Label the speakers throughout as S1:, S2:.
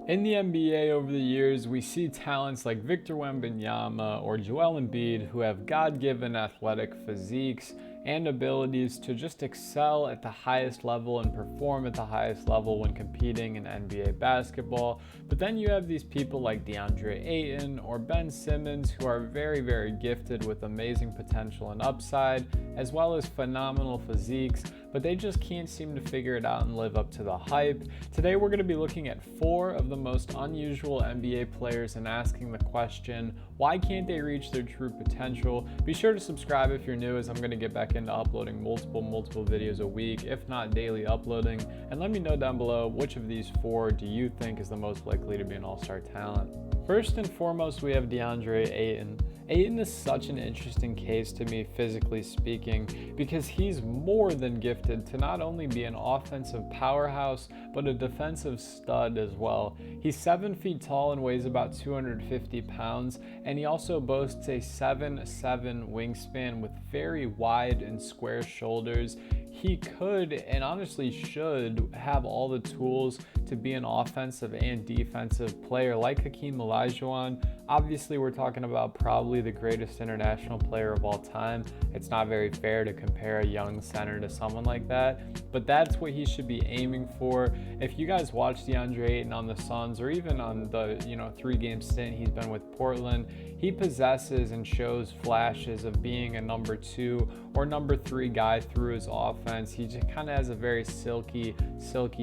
S1: In the NBA over the years, we see talents like Victor Wembanyama or Joel Embiid who have God-given athletic physiques and abilities to just excel at the highest level and perform at the highest level when competing in NBA basketball. But then you have these people like Deandre Ayton or Ben Simmons who are very, very gifted with amazing potential and upside, as well as phenomenal physiques, but they just can't seem to figure it out and live up to the hype. Today we're going to be looking at 4 of the most unusual NBA players and asking the question, why can't they reach their true potential? Be sure to subscribe if you're new, as I'm going to get back into uploading multiple videos a week, if not daily uploading. And let me know down below, which of these 4 do you think is the most likely to be an all-star talent? First and foremost, we have Deandre Ayton. Ayton is such an interesting case to me, physically speaking, because he's more than gifted to not only be an offensive powerhouse, but a defensive stud as well. He's 7 feet tall and weighs about 250 pounds, and he also boasts a 7'7" wingspan with very wide and square shoulders. He could, and honestly should, have all the tools to be an offensive and defensive player like Hakeem Olajuwon. Obviously, we're talking about probably the greatest international player of all time. It's not very fair to compare a young center to someone like that, but that's what he should be aiming for. If you guys watch Deandre Ayton on the Suns, or even on the 3-game stint he's been with Portland, he possesses and shows flashes of being a number 2 or number 3 guy through his offense. He just kind of has a very silky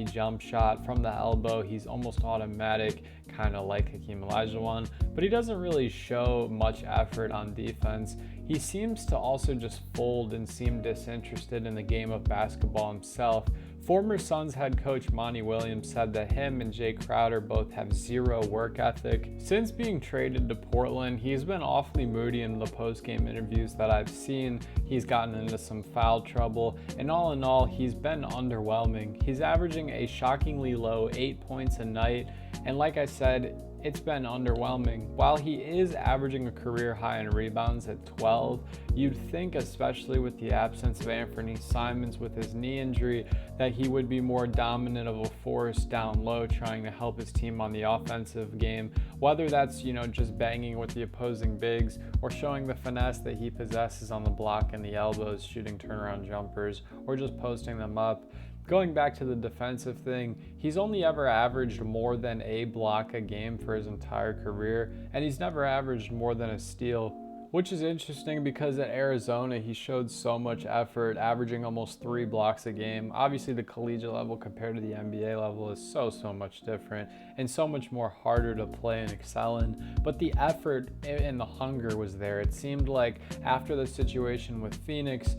S1: jump shot from the elbow. He's almost automatic, kind of like Hakeem Olajuwon, but he doesn't really show much effort on defense. He seems to also just fold and seem disinterested in the game of basketball himself. Former Suns head coach Monty Williams said that him and Jay Crowder both have zero work ethic. Since being traded to Portland, he's been awfully moody in the post-game interviews that I've seen. He's gotten into some foul trouble, and all in all, he's been underwhelming. He's averaging a shockingly low 8 points a night, and like I said, it's been underwhelming. While he is averaging a career high in rebounds at 12, you'd think, especially with the absence of Anthony Simmons with his knee injury, that he would be more dominant of a force down low, trying to help his team on the offensive game, whether that's just banging with the opposing bigs or showing the finesse that he possesses on the block and the elbows, shooting turnaround jumpers, or just posting them up. Going back to the defensive thing, he's only ever averaged more than a block a game for his entire career, and he's never averaged more than a steal, which is interesting because at Arizona he showed so much effort, averaging almost 3 blocks a game. Obviously the collegiate level compared to the NBA level is so much different and so much more harder to play and excel in, but the effort and the hunger was there. It seemed like after the situation with Phoenix,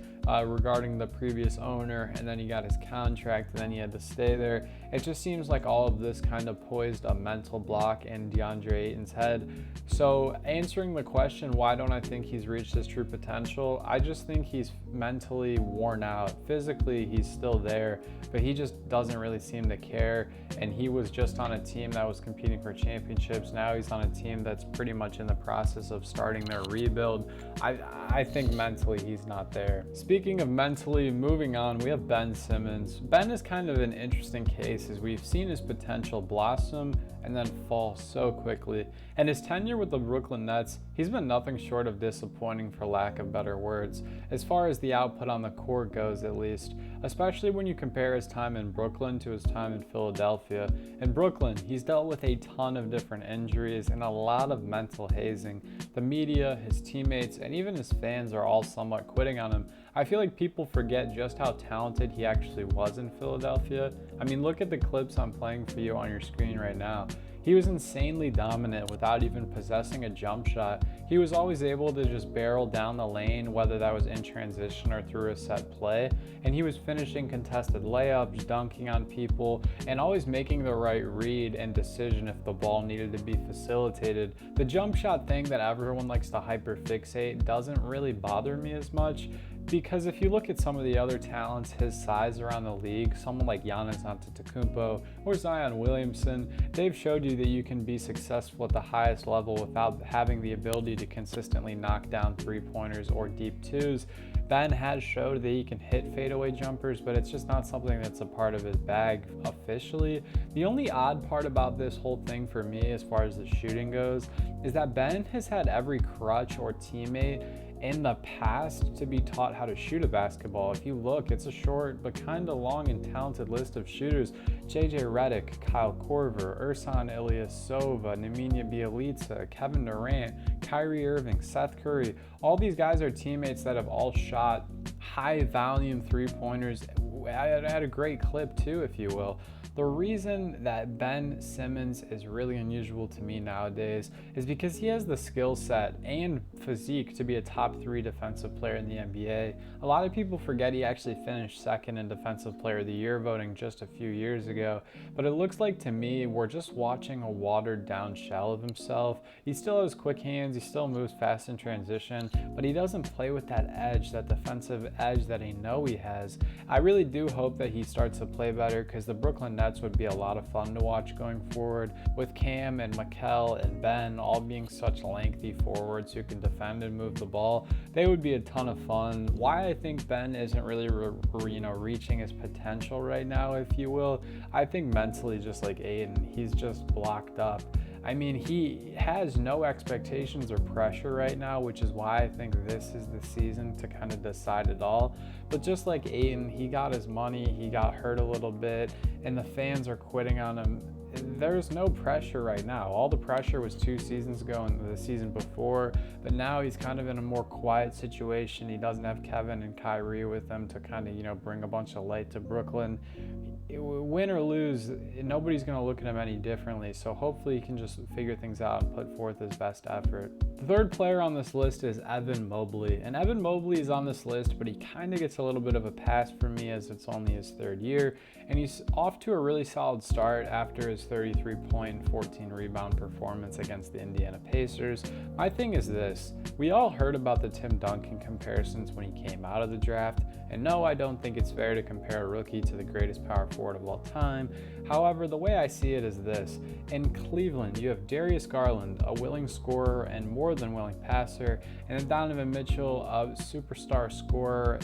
S1: regarding the previous owner, and then he got his contract and then he had to stay there, it just seems like all of this kind of poised a mental block in Deandre Ayton's head. So answering the question, why don't I think he's reached his true potential, I just think he's mentally worn out. Physically he's still there, but he just doesn't really seem to care, and he was just on a team that was competing for championships. Now he's on a team that's pretty much in the process of starting their rebuild. I think mentally he's not there. Speaking of mentally, moving on, we have Ben Simmons. Ben is kind of an interesting case, as we've seen his potential blossom and then fall so quickly. And his tenure with the Brooklyn Nets, he's been nothing short of disappointing, for lack of better words, as far as the output on the court goes at least, especially when you compare his time in Brooklyn to his time in Philadelphia. In Brooklyn, he's dealt with a ton of different injuries and a lot of mental hazing. The media, his teammates, and even his fans are all somewhat quitting on him. I feel like people forget just how talented he actually was in Philadelphia. I mean, look at the clips I'm playing for you on your screen right now. He was insanely dominant without even possessing a jump shot. He was always able to just barrel down the lane, whether that was in transition or through a set play, and he was finishing contested layups, dunking on people, and always making the right read and decision if the ball needed to be facilitated. The jump shot thing that everyone likes to hyperfixate doesn't really bother me as much. Because if you look at some of the other talents his size around the league, someone like Giannis Antetokounmpo or Zion Williamson, they've showed you that you can be successful at the highest level without having the ability to consistently knock down three-pointers or deep twos. Ben has showed that he can hit fadeaway jumpers, but it's just not something that's a part of his bag officially. The only odd part about this whole thing for me as far as the shooting goes is that Ben has had every crutch or teammate in the past to be taught how to shoot a basketball. If you look, it's a short but kind of long and talented list of shooters. JJ Redick, Kyle Korver, Ersan Ilyasova, Nemanja Bjelica, Kevin Durant, Kyrie Irving, Seth Curry. All these guys are teammates that have all shot high volume three-pointers at a great clip too, if you will. The reason that Ben Simmons is really unusual to me nowadays is because he has the skill set and physique to be a top 3 defensive player in the NBA. A lot of people forget he actually finished second in Defensive Player of the Year voting just a few years ago, but it looks like to me we're just watching a watered down shell of himself. He still has quick hands, he still moves fast in transition, but he doesn't play with that edge, that defensive edge that I know he has. I really do hope that he starts to play better because the Brooklyn Nets would be a lot of fun to watch going forward, with Cam and Mikal and Ben all being such lengthy forwards who can defend and move the ball. They would be a ton of fun. Why I think Ben isn't really reaching his potential right now, if you will, I think mentally, just like Ayton, he's just blocked up. I mean, he has no expectations or pressure right now, which is why I think this is the season to kind of decide it all. But just like Ayton, he got his money, he got hurt a little bit, and the fans are quitting on him. There's no pressure right now. All the pressure was 2 seasons ago and the season before, but now he's kind of in a more quiet situation. He doesn't have Kevin and Kyrie with him to kind of, bring a bunch of light to Brooklyn. Win or lose, nobody's going to look at him any differently, so hopefully he can just figure things out and put forth his best effort. The third player on this list is Evan Mobley, and Evan Mobley is on this list, but he kind of gets a little bit of a pass for me as it's only his 3rd year, and he's off to a really solid start after his 33-point, 14-rebound performance against the Indiana Pacers. My thing is this: we all heard about the Tim Duncan comparisons when he came out of the draft, and no, I don't think it's fair to compare a rookie to the greatest power forward of all time. However, the way I see it is this: in Cleveland, you have Darius Garland, a willing scorer and more than willing passer, and then Donovan Mitchell, a superstar scorer.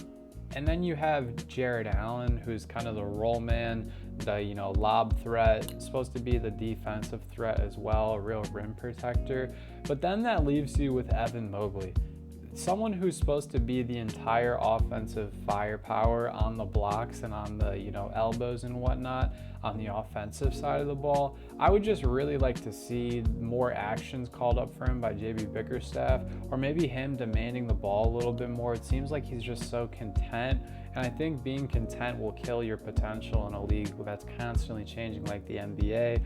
S1: And then you have Jared Allen, who's kind of the roll man, the lob threat, supposed to be the defensive threat as well, a real rim protector. But then that leaves you with Evan Mobley, someone who's supposed to be the entire offensive firepower on the blocks and on the elbows and whatnot on the offensive side of the ball. I would just really like to see more actions called up for him by JB Bickerstaff, or maybe him demanding the ball a little bit more. It seems like he's just so content, and I think being content will kill your potential in a league that's constantly changing like the NBA.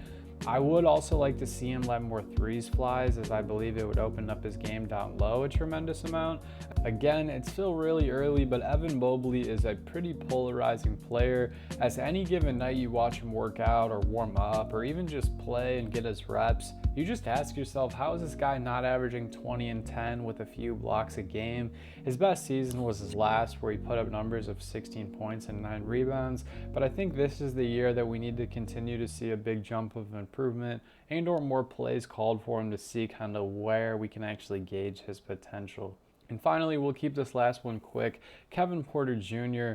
S1: I would also like to see him let more threes fly, as I believe it would open up his game down low a tremendous amount. Again, it's still really early, but Evan Mobley is a pretty polarizing player, as any given night you watch him work out or warm up or even just play and get his reps, you just ask yourself, how is this guy not averaging 20 and 10 with a few blocks a game? His best season was his last, where he put up numbers of 16 points and 9 rebounds, but I think this is the year that we need to continue to see a big jump of improvement and or more plays called for him to see kind of where we can actually gauge his potential. And finally, we'll keep this last one quick. Kevin Porter Jr.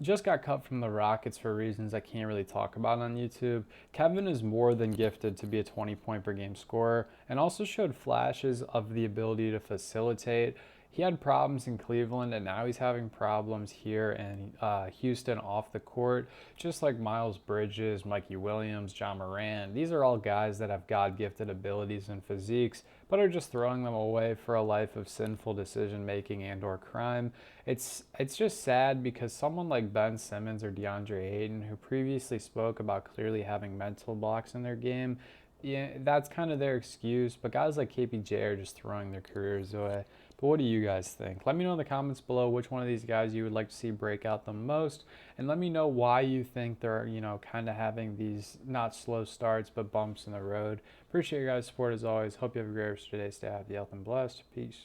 S1: Just got cut from the Rockets for reasons I can't really talk about on YouTube. Kevin is more than gifted to be a 20-point per game scorer, and also showed flashes of the ability to facilitate. He had problems in Cleveland, and now he's having problems here in Houston off the court, just like Miles Bridges, Mikey Williams, John Morant. These are all guys that have God-gifted abilities and physiques, but are just throwing them away for a life of sinful decision-making and or crime. It's just sad because someone like Ben Simmons or Deandre Ayton, who previously spoke about clearly having mental blocks in their game, yeah, that's kind of their excuse, but guys like KPJ are just throwing their careers away. But what do you guys think? Let me know in the comments below which one of these guys you would like to see break out the most, and let me know why you think they're, kind of having these not slow starts, but bumps in the road. Appreciate your guys' support as always. Hope you have a great rest of your day. Stay happy, healthy, and blessed. Peace.